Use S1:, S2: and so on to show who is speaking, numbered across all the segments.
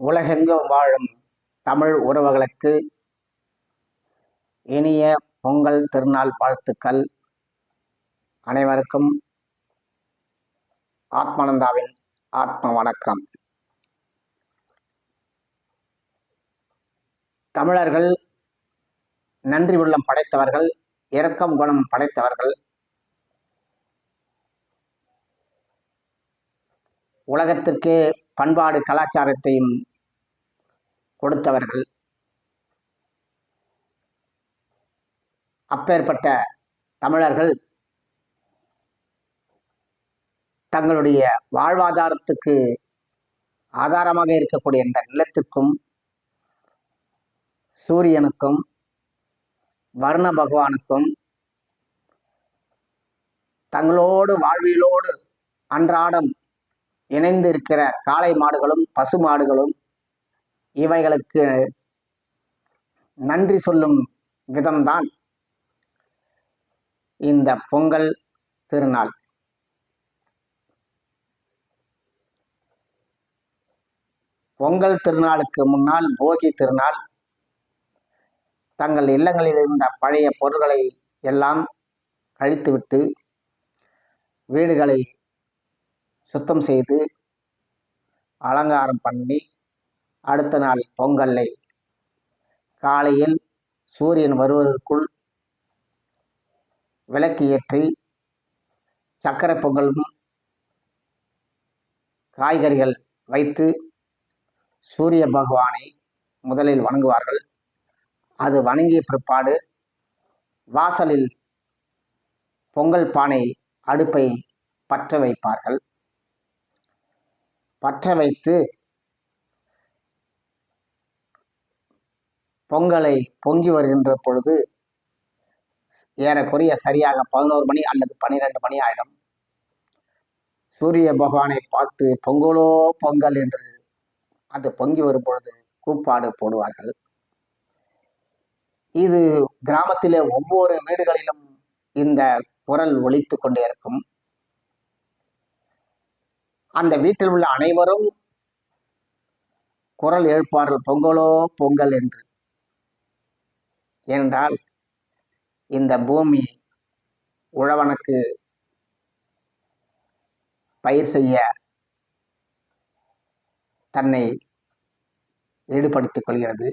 S1: உலகெங்கும் வாழும் தமிழ் உறவுகளுக்கு இனிய பொங்கல் திருநாள் வாழ்த்துக்கள். அனைவருக்கும் ஆத்மானந்தாவின் ஆத்ம வணக்கம். தமிழர்கள் நன்றி உள்ளம் படைத்தவர்கள், இரக்கம் குணம் படைத்தவர்கள். உலகத்திற்கே பண்பாடு கலாச்சாரத்தையும் கொடுத்தவர்கள். அப்பேற்பட்ட தமிழர்கள் தங்களுடைய வாழ்வாதாரத்துக்கு ஆதாரமாக இருக்கக்கூடிய இந்த நிலத்திற்கும் சூரியனுக்கும் வர்ண பகவானுக்கும் தங்களோடு வாழ்வியலோடு அன்றாடம் இணைந்து இருக்கிற காளை மாடுகளும் பசு மாடுகளும் இவைகளுக்கு நன்றி சொல்லும் விதம்தான் இந்த பொங்கல் திருநாள். பொங்கல் திருநாளுக்கு முன்னால் போகி திருநாள். தங்கள் இல்லங்களில் இருந்த பழைய பொருட்களை எல்லாம் கழித்துவிட்டு வீடுகளை சுத்தம் செய்து அலங்காரம் பண்ணி அடுத்த நாள் பொங்கலை காலையில் சூரியன் வருவதற்குள் விளக்கு ஏற்றி சக்கரை பொங்கலும் காய்கறிகள் வைத்து சூரிய பகவானை முதலில் வணங்குவார்கள். அது வணங்கிய பிற்பாடு வாசலில் பொங்கல் பானை அடுப்பை பற்ற வைப்பார்கள். பற்ற வைத்து பொங்கலை பொங்கி வருகின்ற பொழுது ஏறக்குறைய சரியாக 11 மணி அல்லது 12 மணி ஆயிடும். சூரிய பகவானை பார்த்து பொங்கலோ பொங்கல் என்று அது பொங்கி வரும் பொழுது கூப்பாடு போடுவார்கள். இது கிராமத்திலே ஒவ்வொரு வீடுகளிலும் இந்த குரல் ஒலித்து கொண்டே இருக்கும். அந்த வீட்டில் உள்ள அனைவரும் குரல் எழுப்பார்கள், பொங்கலோ பொங்கல் என்று. ஏனென்றால் இந்த பூமி உழவனுக்கு பயிர் செய்ய தன்னை ஈடுபடுத்திக் கொள்கிறது.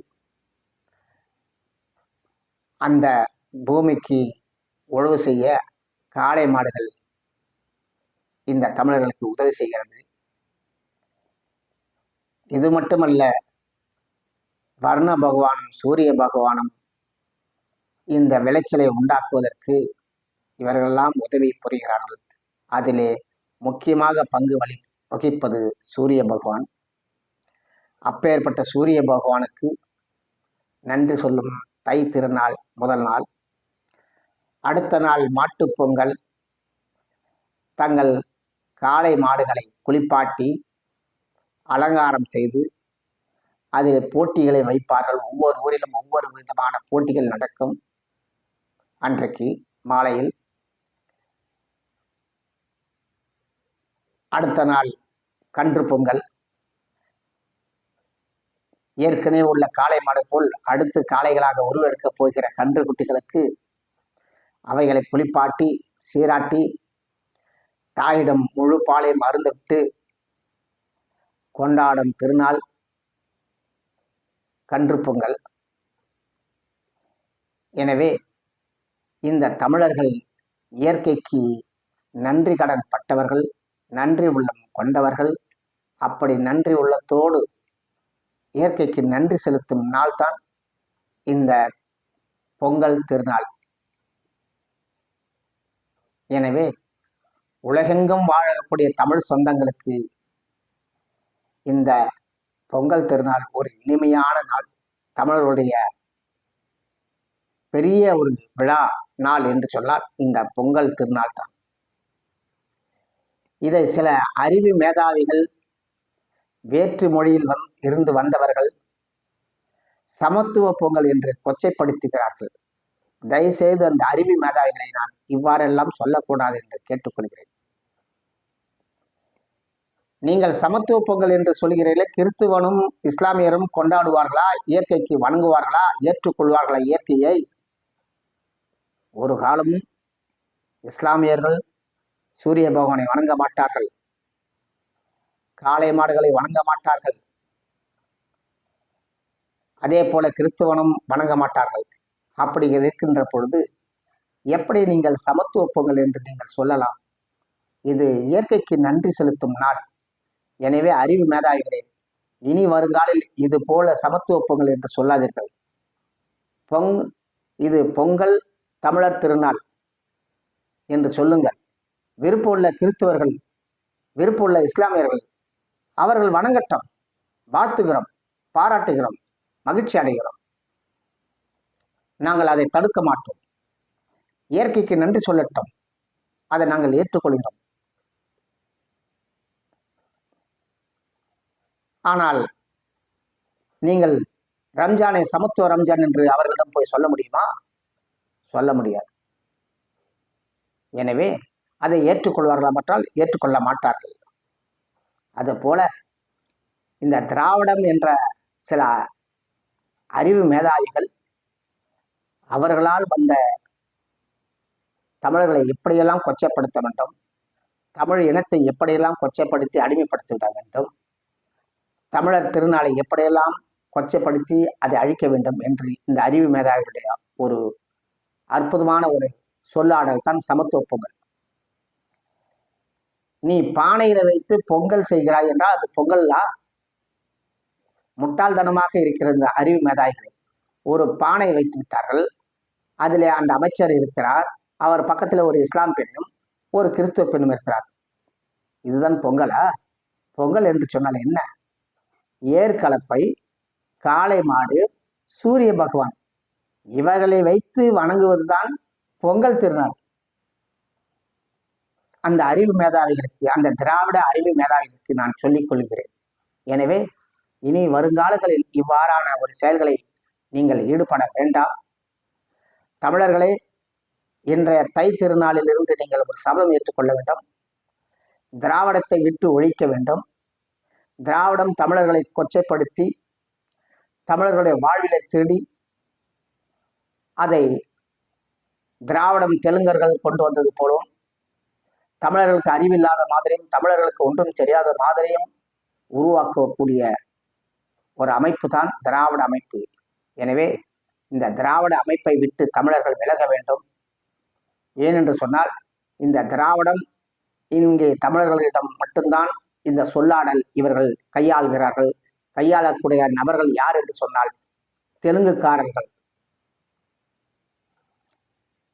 S1: அந்த பூமிக்கு உழவு செய்ய காளை மாடுகள் இந்த தமிழர்களுக்கு உதவி செய்கிறது. இது மட்டுமல்ல, வர்ண பகவானும் சூரிய பகவானும் இந்த விளைச்சலை உண்டாக்குவதற்கு இவர்களெல்லாம் உதவி புரிகிறார்கள். அதிலே முக்கியமாக பங்கு வகிப்பது சூரிய பகவான். அப்பேற்பட்ட சூரிய பகவானுக்கு நன்றி சொல்லும் தை திருநாள் முதல் நாள். அடுத்த நாள் மாட்டுப் பொங்கல். தங்கள் காளை மாடுகளை குளிப்பாட்டி அலங்காரம் செய்து அதில் போட்டிகளை வைப்பார்கள். ஒவ்வொரு ஊரிலும் ஒவ்வொரு விதமான போட்டிகள் நடக்கும். அன்றைக்கு மாலையில் அடுத்த நாள் கன்று பொங்கல். ஏற்கனவே உள்ள காளை மாடு போல் அடுத்து காளைகளாக உருவெடுக்கப் போகிற கன்று குட்டிகளுக்கு அவைகளை குளிப்பாட்டி சீராட்டி தாயிடம் முழு பாலையும் அருந்துவிட்டு கொண்டாடும் திருநாள் கன்று பொங்கல். எனவே இந்த தமிழர்கள் இயற்கைக்கு நன்றி கடன் பட்டவர்கள், நன்றி உள்ளம் கொண்டவர்கள். அப்படி நன்றி உள்ளத்தோடு இயற்கைக்கு நன்றி செலுத்தும் நாள் தான் இந்த பொங்கல் திருநாள். எனவே உலகெங்கும் வாழக்கூடிய தமிழ் சொந்தங்களுக்கு இந்த பொங்கல் திருநாள் ஒரு இனிமையான நாள். தமிழர்களுடைய பெரிய ஒரு விழா நாள் என்று சொன்னால் இந்த பொங்கல் திருநாள் தான். இதை சில அறிவு மேதாவிகள், வேற்று மொழியில் இருந்து வந்தவர்கள் சமத்துவ பொங்கல் என்று கொச்சைப்படுத்துகிறார்கள். தயவுசெய்து அந்த அறிவு மேதாவிகளை நான் இவ்வாறெல்லாம் சொல்லக்கூடாது என்று கேட்டுக்கொள்கிறேன். நீங்கள் சமத்துவ பொங்கல் என்று சொல்கிறீர்களே, கிறிஸ்துவனும் இஸ்லாமியரும் கொண்டாடுவார்களா? இயற்கைக்கு வணங்குவார்களா? ஏற்றுக்கொள்வார்களா இயற்கையை? ஒரு காலமும் இஸ்லாமியர்கள் சூரிய பகவானை வணங்க மாட்டார்கள், காளை மாடுகளை வணங்க மாட்டார்கள். அதே போல கிறிஸ்துவனும் வணங்க மாட்டார்கள். அப்படி இருக்கின்ற பொழுது எப்படி நீங்கள் சமத்துவ பொங்கல் என்று நீங்கள் சொல்லலாம்? இது இயற்கைக்கு நன்றி செலுத்தும் நாள். எனவே அறிவு மேதாவிகளே, இனி வருங்காலில் இது போல சமத்துவ பொங்கல் என்று சொல்லாதீர்கள். இது பொங்கல் தமிழர் திருநாள் என்று சொல்லுங்கள். விருப்பமுள்ள கிறிஸ்தவர்கள், விருப்பமுள்ள இஸ்லாமியர்கள் அவர்கள் வணங்கட்டும், வாழ்த்துகிறோம், பாராட்டுகிறோம், மகிழ்ச்சி அடைகிறோம். நாங்கள் அதை தடுக்க மாட்டோம். இயற்கைக்கு நன்றி சொல்லட்டும், அதை நாங்கள் ஏற்றுக்கொள்கிறோம். ஆனால் நீங்கள் ரம்ஜானை சமத்துவ ரம்ஜான் என்று அவர்களிடம் போய் சொல்ல முடியுமா? சொல்ல முடியாது. எனவே அதை ஏற்றுக்கொள்வார்களா என்றால் ஏற்றுக்கொள்ள மாட்டார்கள். அதுபோல இந்த திராவிடம் என்ற சில அறிவு மேதாவிகள் அவர்களால் வந்த தமிழர்களை எப்படியெல்லாம் கொச்சைப்படுத்த வேண்டும், தமிழ் இனத்தை எப்படியெல்லாம் கொச்சைப்படுத்தி அடிமைப்படுத்திவிட வேண்டும், தமிழர் திருநாளை எப்படியெல்லாம் கொச்சைப்படுத்தி அதை அழிக்க வேண்டும் என்று இந்த அறிவு மேதாவிகளுடைய ஒரு அற்புதமான ஒரு சொல்லாடல் தான் சமத்துவ பொங்கல். நீ பானையில வைத்து பொங்கல் செய்கிறாய் என்றால் அது பொங்கல்லா? முட்டாள்தனமாக இருக்கிற இந்த அறிவு மேதாவிகளை ஒரு பானை வைத்து விட்டார்கள். அதில் அந்த அமைச்சர் இருக்கிறார், அவர் பக்கத்தில் ஒரு இஸ்லாம் பெண்ணும் ஒரு கிறிஸ்துவ பெண்ணும் இருக்கிறார். இதுதான் பொங்கலா? பொங்கல் என்று சொன்னால் என்ன? ஏற்கலப்பை, காளை மாடு, சூரிய பகவான் இவர்களை வைத்து வணங்குவதுதான் பொங்கல் திருநாள். அந்த அறிவு மேதாவிகளுக்கு, அந்த திராவிட அறிவு மேதாவிகளுக்கு நான் சொல்லிக் கொள்கிறேன். எனவே இனி வருங்காலங்களில் இவ்வாறான ஒரு செயல்களை நீங்கள் ஈடுபட வேண்டாம். தமிழர்களே, இன்றைய தை திருநாளில் இருந்து நீங்கள் ஒரு சபதம் ஏற்றுக்கொள்ள வேண்டும். திராவிடத்தை விட்டு ஒழிக்க வேண்டும். திராவிடம் தமிழர்களை கொச்சைப்படுத்தி தமிழர்களுடைய வாழ்விலை தேடி அதை திராவிடம் தெலுங்கர்கள் கொண்டு வந்தது போலும், தமிழர்களுக்கு அறிவில்லாத மாதிரியும் தமிழர்களுக்கு ஒன்றும் தெரியாத மாதிரியும் உருவாக்கக்கூடிய ஒரு அமைப்பு தான் திராவிட அமைப்பு. எனவே இந்த திராவிட அமைப்பை விட்டு தமிழர்கள் விலக வேண்டும். ஏனென்று சொன்னால் இந்த திராவிடம் இங்கே தமிழர்களிடம் மட்டும்தான் இந்த சொல்லாடல் இவர்கள் கையாள்கிறார்கள். கையாளக்கூடிய நபர்கள் யார் என்று சொன்னால் தெலுங்குக்காரர்கள்,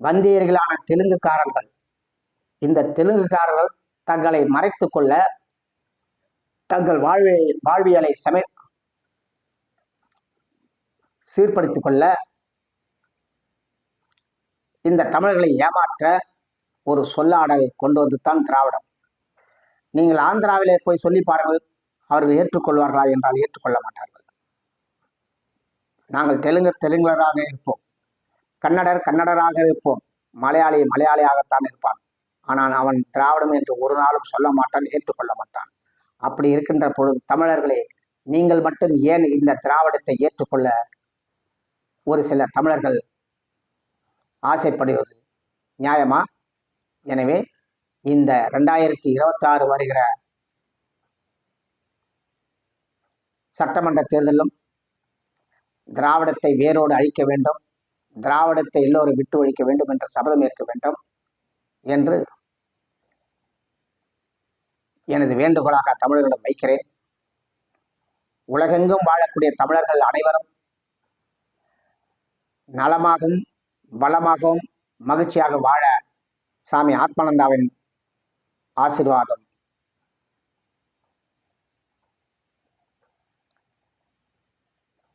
S1: வந்தியர்களான தெலுங்குக்காரர்கள். இந்த தெலுங்குக்காரர்கள் தங்களை மறைத்து கொள்ள, தங்கள் வாழ்வியலை சீர்படுத்திக் கொள்ள, இந்த தமிழர்களை ஏமாற்ற ஒரு சொல்லாடலை கொண்டு வந்து தான் திராவிடம். நீங்கள் ஆந்திராவிலே போய் சொல்லி பாருங்கள், அவர்கள் ஏற்றுக்கொள்வார்களா என்றால் ஏற்றுக்கொள்ள மாட்டார்கள். நாங்கள் தெலுங்கராக இருப்போம், கன்னடராக இருப்போம், மலையாளியாகத்தான் இருப்பான். ஆனால் அவன் திராவிடம் என்று ஒரு நாளும் சொல்ல மாட்டான், ஏற்றுக்கொள்ள மாட்டான். அப்படி இருக்கின்ற பொழுது தமிழர்களே, நீங்கள் மட்டும் ஏன் இந்த திராவிடத்தை ஏற்றுக்கொள்ள ஒரு சில தமிழர்கள் ஆசைப்படுவது நியாயமா? எனவே இந்த 2026 வருகிற சட்டமன்ற தேர்தலிலும் திராவிடத்தை வேரோடு அழிக்க வேண்டும், திராவிடத்தை எல்லோரும் விட்டு ஒழிக்க வேண்டும் என்ற சபதம் ஏற்க வேண்டும் என்று எனது வேண்டுகோளாக தமிழர்களிடம் வைக்கிறேன். உலகெங்கும் வாழக்கூடிய தமிழர்கள் அனைவரும் நலமாகவும் வளமாகவும் மகிழ்ச்சியாக வாழ சாமி ஆத்மானந்தாவின் ஆசீர்வாதம்